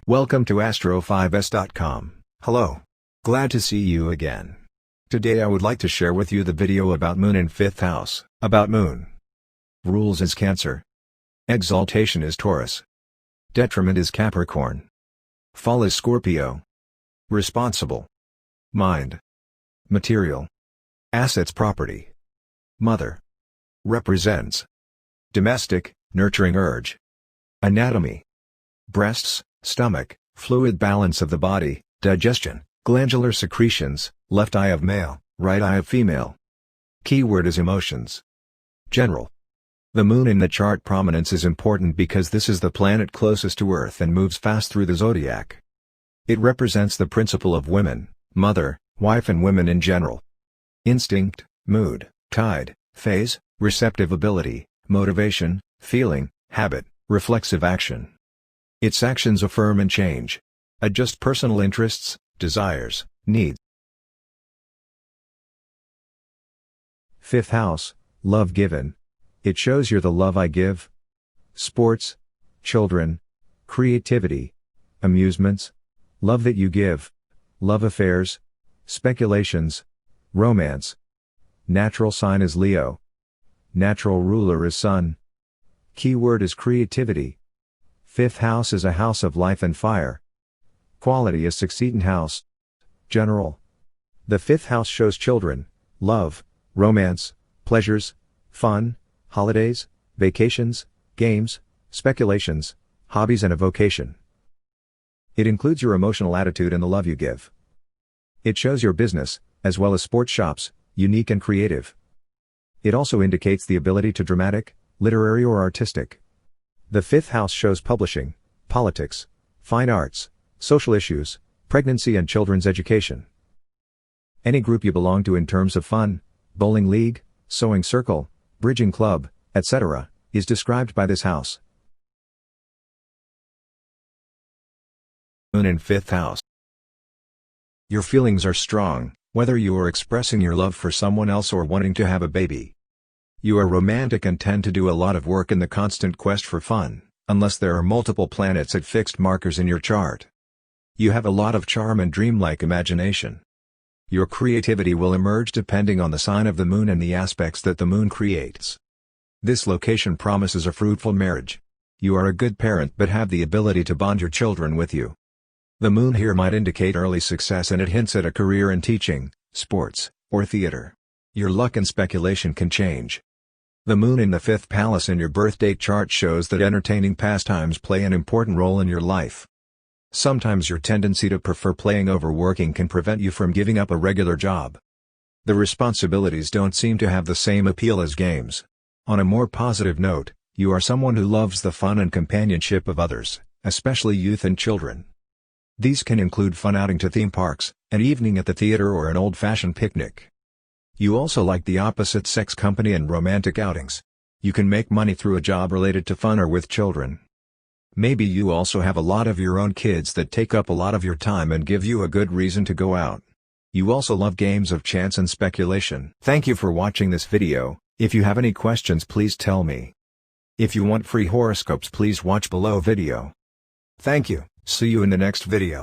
Welcome to Astro5s.com. Hello. Glad to see you again. Today I would like to share with you the video about Moon in 5th house. About Moon. Rules is Cancer. Exaltation is Taurus. Detriment is Capricorn. Fall is Scorpio. Responsible. Mind. Material. Assets property. Mother. Represents. Domestic, nurturing urge. Anatomy. Breasts, stomach, fluid balance of the body, digestion, glandular secretions, left eye of male, right eye of female. Keyword is emotions. General. The Moon in the chart prominence is important because this is the planet closest to Earth and moves fast through the zodiac. It represents the principle of women, mother, wife and women in general. Instinct, mood, tide, phase, receptive ability, motivation, feeling, habit, reflexive action. Its actions affirm and change. Adjust personal interests, desires, needs. 5th house, love given. It shows you're the love I give. Sports, children, creativity, amusements, love that you give, love affairs, speculations, romance. Natural sign is Leo. Natural ruler is Sun. Keyword is creativity. 5th house is a house of life and fire. Quality is succeeding house. General. The 5th house shows children, love, romance, pleasures, fun, holidays, vacations, games, speculations, hobbies and a vocation. It includes your emotional attitude and the love you give. It shows your business, as well as sports shops, unique and creative. It also indicates the ability to dramatic, literary or artistic. The 5th house shows publishing, politics, fine arts, social issues, pregnancy and children's education. Any group you belong to in terms of fun, bowling league, sewing circle, bridging club, etc., is described by this house. Moon in 5th house. Your feelings are strong, whether you are expressing your love for someone else or wanting to have a baby. You are romantic and tend to do a lot of work in the constant quest for fun, unless there are multiple planets at fixed markers in your chart. You have a lot of charm and dreamlike imagination. Your creativity will emerge depending on the sign of the Moon and the aspects that the Moon creates. This location promises a fruitful marriage. You are a good parent but have the ability to bond your children with you. The Moon here might indicate early success and it hints at a career in teaching, sports, or theater. Your luck and speculation can change. The Moon in the 5th palace in your birth date chart shows that entertaining pastimes play an important role in your life. Sometimes your tendency to prefer playing over working can prevent you from giving up a regular job. The responsibilities don't seem to have the same appeal as games. On a more positive note, you are someone who loves the fun and companionship of others, especially youth and children. These can include fun outing to theme parks, an evening at the theater or an old-fashioned picnic. You also like the opposite sex company and romantic outings. You can make money through a job related to fun or with children. Maybe you also have a lot of your own kids that take up a lot of your time and give you a good reason to go out. You also love games of chance and speculation. Thank you for watching this video. If you have any questions please tell me. If you want free horoscopes please watch below video. Thank you, see you in the next video.